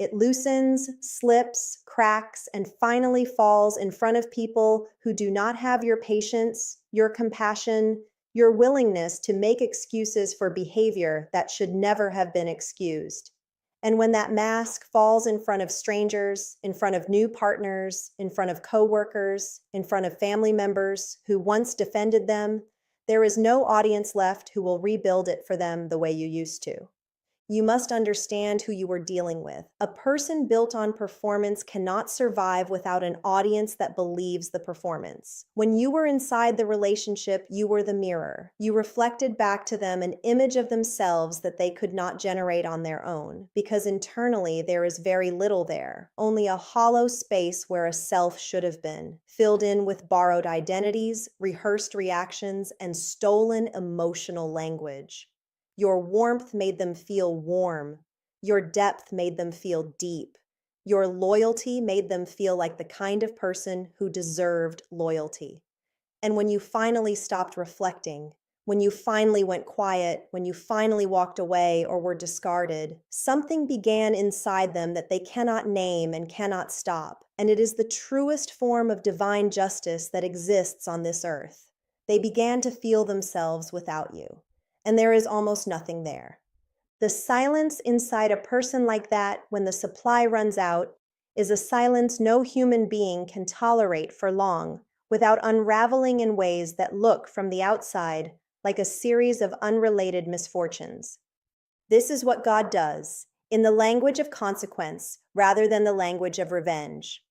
It loosens, slips, cracks, and finally falls in front of people who do not have your patience, your compassion, your willingness to make excuses for behavior that should never have been excused. And when that mask falls in front of strangers, in front of new partners, in front of coworkers, in front of family members who once defended them, there is no audience left who will rebuild it for them the way you used to. You must understand who you are dealing with. A person built on performance cannot survive without an audience that believes the performance. When you were inside the relationship, you were the mirror. You reflected back to them an image of themselves that they could not generate on their own, because internally there is very little there, only a hollow space where a self should have been, filled in with borrowed identities, rehearsed reactions, and stolen emotional language. Your warmth made them feel warm. Your depth made them feel deep. Your loyalty made them feel like the kind of person who deserved loyalty. And when you finally stopped reflecting, when you finally went quiet, when you finally walked away or were discarded, something began inside them that they cannot name and cannot stop. And it is the truest form of divine justice that exists on this earth. They began to feel themselves without you. And there is almost nothing there. The silence inside a person like that when the supply runs out is a silence no human being can tolerate for long without unraveling in ways that look from the outside like a series of unrelated misfortunes. This is what God does, in the language of consequence rather than the language of revenge.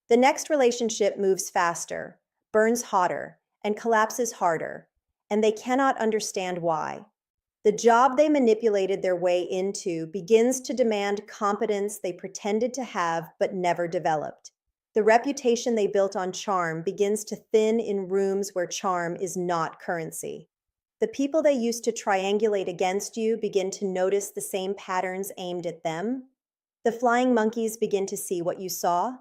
The next relationship moves faster, burns hotter, and collapses harder, and they cannot understand why. The job they manipulated their way into begins to demand competence they pretended to have but never developed. The reputation they built on charm begins to thin in rooms where charm is not currency. The people they used to triangulate against you begin to notice the same patterns aimed at them. The flying monkeys begin to see what you saw.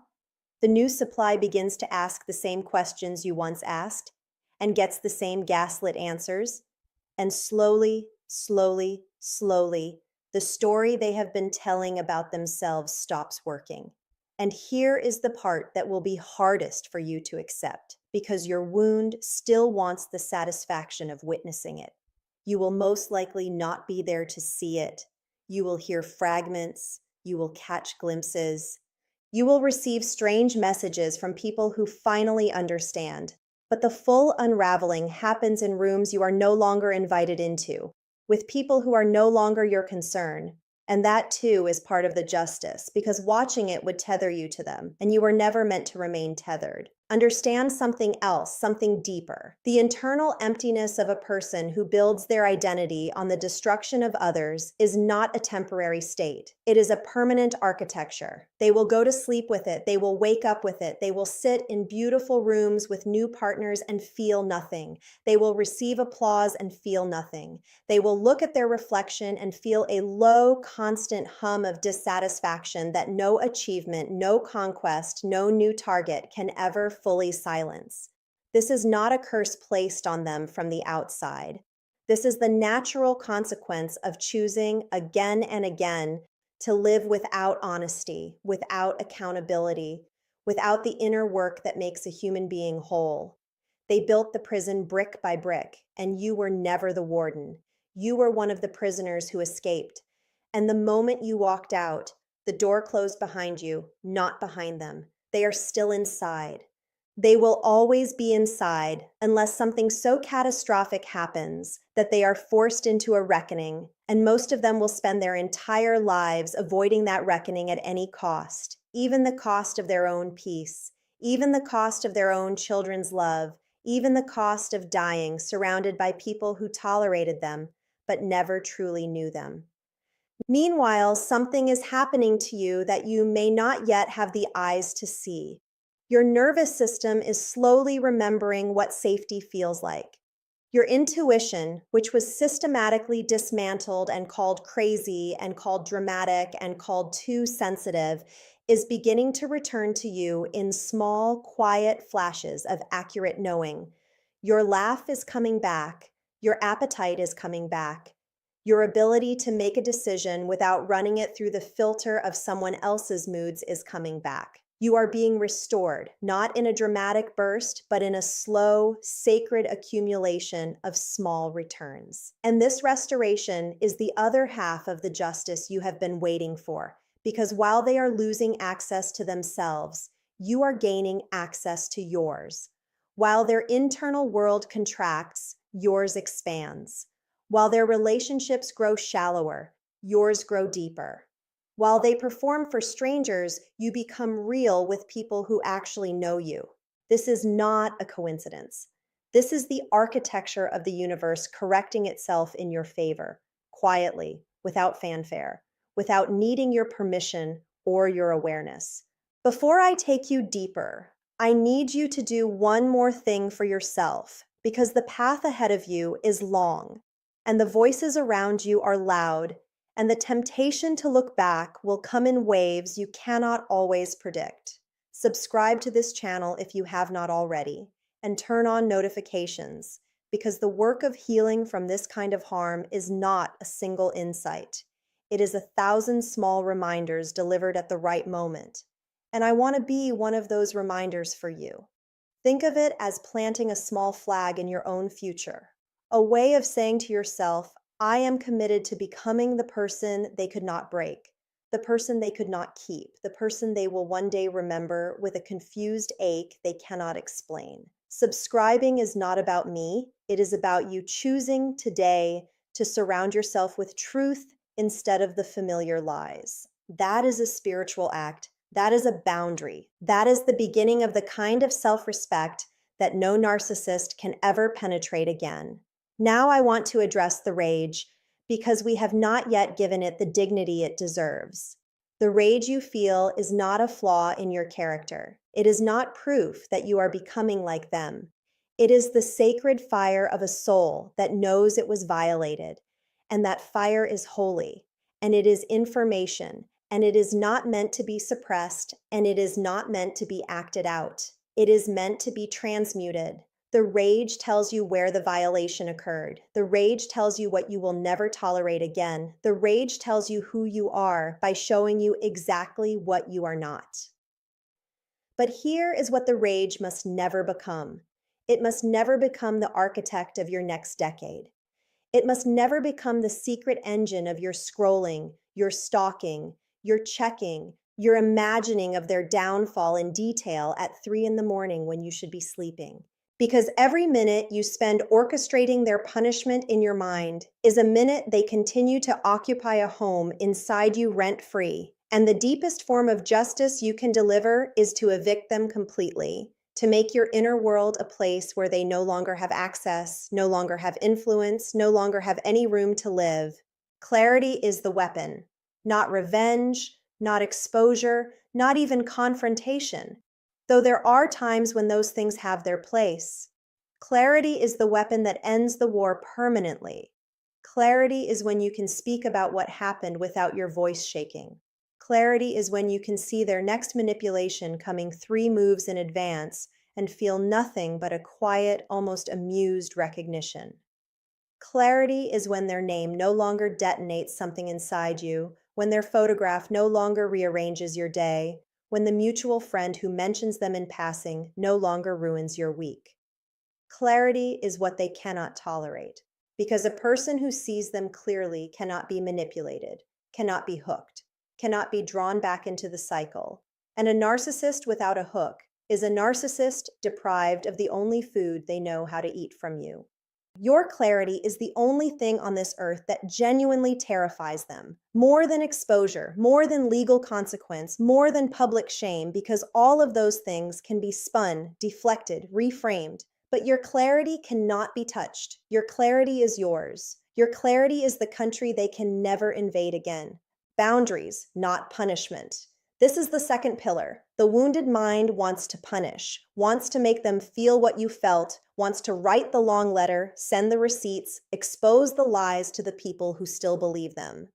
The new supply begins to ask the same questions you once asked and gets the same gaslit answers. And slowly, the story they have been telling about themselves stops working. And here is the part that will be hardest for you to accept, because your wound still wants the satisfaction of witnessing it. You will most likely not be there to see it. You will hear fragments. You will catch glimpses. You will receive strange messages from people who finally understand. But the full unraveling happens in rooms you are no longer invited into, with people who are no longer your concern. And that too is part of the justice, because watching it would tether you to them, and you were never meant to remain tethered. Understand something else, something deeper. The internal emptiness of a person who builds their identity on the destruction of others is not a temporary state. It is a permanent architecture. They will go to sleep with it. They will wake up with it. They will sit in beautiful rooms with new partners and feel nothing. They will receive applause and feel nothing. They will look at their reflection and feel a low, constant hum of dissatisfaction that no achievement, no conquest, no new target can ever fully silence. This is not a curse placed on them from the outside. This is the natural consequence of choosing again and again to live without honesty, without accountability, without the inner work that makes a human being whole. They built the prison brick by brick, and you were never the warden. You were one of the prisoners who escaped. And the moment you walked out, the door closed behind you, not behind them. They are still inside. They will always be inside unless something so catastrophic happens that they are forced into a reckoning, and most of them will spend their entire lives avoiding that reckoning at any cost, even the cost of their own peace, even the cost of their own children's love, even the cost of dying surrounded by people who tolerated them but never truly knew them. Meanwhile, something is happening to you that you may not yet have the eyes to see. Your nervous system is slowly remembering what safety feels like. Your intuition, which was systematically dismantled and called crazy and called dramatic and called too sensitive, is beginning to return to you in small, quiet flashes of accurate knowing. Your laugh is coming back. Your appetite is coming back. Your ability to make a decision without running it through the filter of someone else's moods is coming back. You are being restored, not in a dramatic burst, but in a slow, sacred accumulation of small returns. And this restoration is the other half of the justice you have been waiting for, because while they are losing access to themselves, you are gaining access to yours. While their internal world contracts, yours expands. While their relationships grow shallower, yours grow deeper. While they perform for strangers, you become real with people who actually know you. This is not a coincidence. This is the architecture of the universe correcting itself in your favor, quietly, without fanfare, without needing your permission or your awareness. Before I take you deeper, I need you to do one more thing for yourself, because the path ahead of you is long, and the voices around you are loud, and the temptation to look back will come in waves you cannot always predict. Subscribe to this channel if you have not already, and turn on notifications, because the work of healing from this kind of harm is not a single insight. It is 1,000 small reminders delivered at the right moment. And I want to be one of those reminders for you. Think of it as planting a small flag in your own future, a way of saying to yourself, I am committed to becoming the person they could not break, the person they could not keep, the person they will one day remember with a confused ache they cannot explain. Subscribing is not about me. It is about you choosing today to surround yourself with truth instead of the familiar lies. That is a spiritual act. That is a boundary. That is the beginning of the kind of self-respect that no narcissist can ever penetrate again. Now I want to address the rage, because we have not yet given it the dignity it deserves. The rage you feel is not a flaw in your character. It is not proof that you are becoming like them. It is the sacred fire of a soul that knows it was violated, and that fire is holy, and it is information, and it is not meant to be suppressed, and it is not meant to be acted out. It is meant to be transmuted. The rage tells you where the violation occurred. The rage tells you what you will never tolerate again. The rage tells you who you are by showing you exactly what you are not. But here is what the rage must never become. It must never become the architect of your next decade. It must never become the secret engine of your scrolling, your stalking, your checking, your imagining of their downfall in detail at 3 a.m. when you should be sleeping. Because every minute you spend orchestrating their punishment in your mind is a minute they continue to occupy a home inside you rent-free. And the deepest form of justice you can deliver is to evict them completely, to make your inner world a place where they no longer have access, no longer have influence, no longer have any room to live. Clarity is the weapon, not revenge, not exposure, not even confrontation. Though there are times when those things have their place. Clarity is the weapon that ends the war permanently. Clarity is when you can speak about what happened without your voice shaking. Clarity is when you can see their next manipulation coming 3 moves in advance and feel nothing but a quiet, almost amused recognition. Clarity is when their name no longer detonates something inside you, when their photograph no longer rearranges your day, when the mutual friend who mentions them in passing no longer ruins your week. Clarity is what they cannot tolerate, because a person who sees them clearly cannot be manipulated, cannot be hooked, cannot be drawn back into the cycle. And a narcissist without a hook is a narcissist deprived of the only food they know how to eat from you. Your clarity is the only thing on this earth that genuinely terrifies them, more than exposure, more than legal consequence, more than public shame, because all of those things can be spun, deflected, reframed. But your clarity cannot be touched. Your clarity is yours. Your clarity is the country they can never invade again. Boundaries, not punishment. This is the second pillar. The wounded mind wants to punish, wants to make them feel what you felt, wants to write the long letter, send the receipts, expose the lies to the people who still believe them.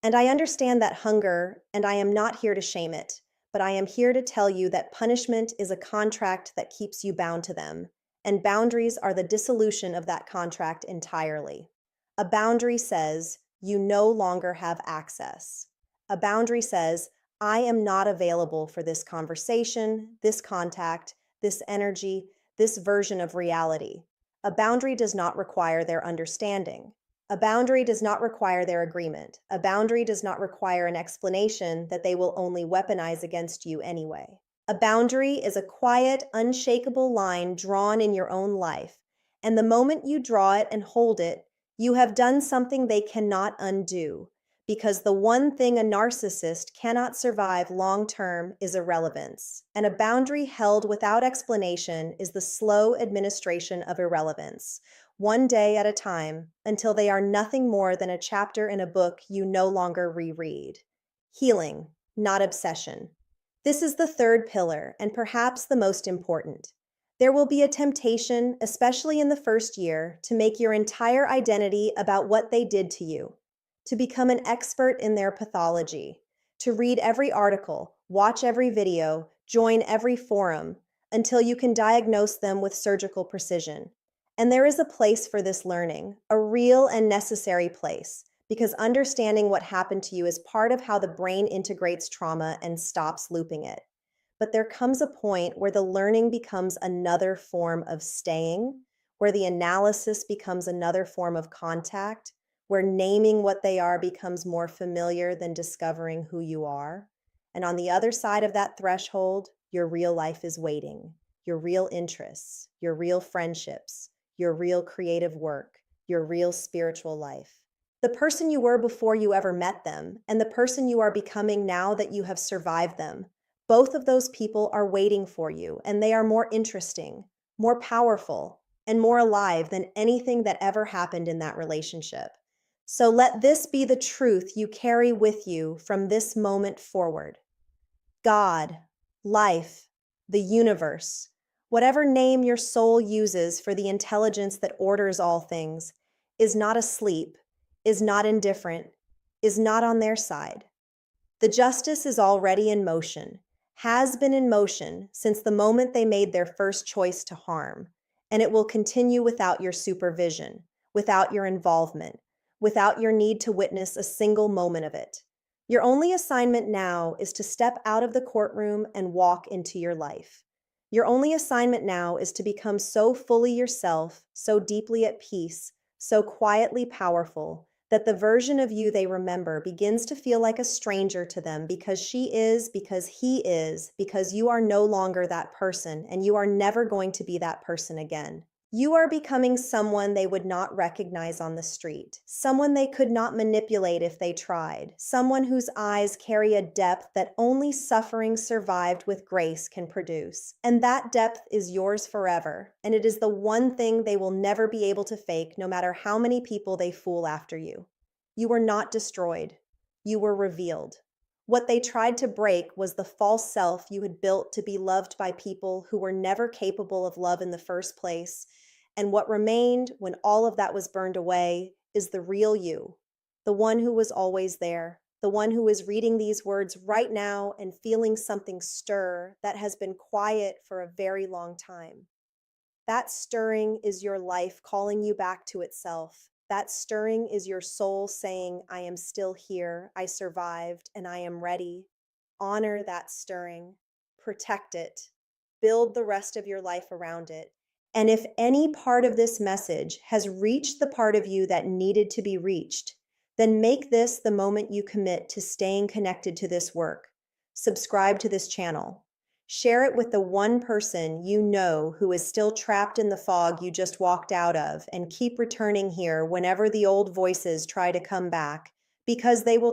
And I understand that hunger, and I am not here to shame it, but I am here to tell you that punishment is a contract that keeps you bound to them, and boundaries are the dissolution of that contract entirely. A boundary says, you no longer have access. A boundary says, I am not available for this conversation, this contact, this energy, this version of reality. A boundary does not require their understanding. A boundary does not require their agreement. A boundary does not require an explanation that they will only weaponize against you anyway. A boundary is a quiet, unshakable line drawn in your own life, and the moment you draw it and hold it, you have done something they cannot undo, because the one thing a narcissist cannot survive long term is irrelevance. And a boundary held without explanation is the slow administration of irrelevance, one day at a time, until they are nothing more than a chapter in a book you no longer reread. Healing, not obsession. This is the third pillar, and perhaps the most important. There will be a temptation, especially in the first year, to make your entire identity about what they did to you, to become an expert in their pathology, to read every article, watch every video, join every forum, until you can diagnose them with surgical precision. And there is a place for this learning, a real and necessary place, because understanding what happened to you is part of how the brain integrates trauma and stops looping it. But there comes a point where the learning becomes another form of staying, where the analysis becomes another form of contact, where naming what they are becomes more familiar than discovering who you are. And on the other side of that threshold, your real life is waiting, your real interests, your real friendships, your real creative work, your real spiritual life. The person you were before you ever met them, and the person you are becoming now that you have survived them, both of those people are waiting for you, and they are more interesting, more powerful, and more alive than anything that ever happened in that relationship. So let this be the truth you carry with you from this moment forward. God, life, the universe, whatever name your soul uses for the intelligence that orders all things, is not asleep, is not indifferent, is not on their side. The justice is already in motion, has been in motion since the moment they made their first choice to harm, and it will continue without your supervision, without your involvement, without your need to witness a single moment of it. Your only assignment now is to step out of the courtroom and walk into your life. Your only assignment now is to become so fully yourself, so deeply at peace, so quietly powerful, that the version of you they remember begins to feel like a stranger to them because she is, because he is, because you are no longer that person and you are never going to be that person again. You are becoming someone they would not recognize on the street, someone they could not manipulate if they tried, someone whose eyes carry a depth that only suffering survived with grace can produce. And that depth is yours forever, and it is the one thing they will never be able to fake, no matter how many people they fool after you. You were not destroyed. You were revealed. What they tried to break was the false self you had built to be loved by people who were never capable of love in the first place. And what remained when all of that was burned away is the real you, the one who was always there, the one who is reading these words right now and feeling something stir that has been quiet for a very long time. That stirring is your life calling you back to itself. That stirring is your soul saying, I am still here, I survived, and I am ready. Honor that stirring, protect it, build the rest of your life around it. And if any part of this message has reached the part of you that needed to be reached, then make this the moment you commit to staying connected to this work. Subscribe to this channel. Share it with the one person you know who is still trapped in the fog you just walked out of, and keep returning here whenever the old voices try to come back, because they will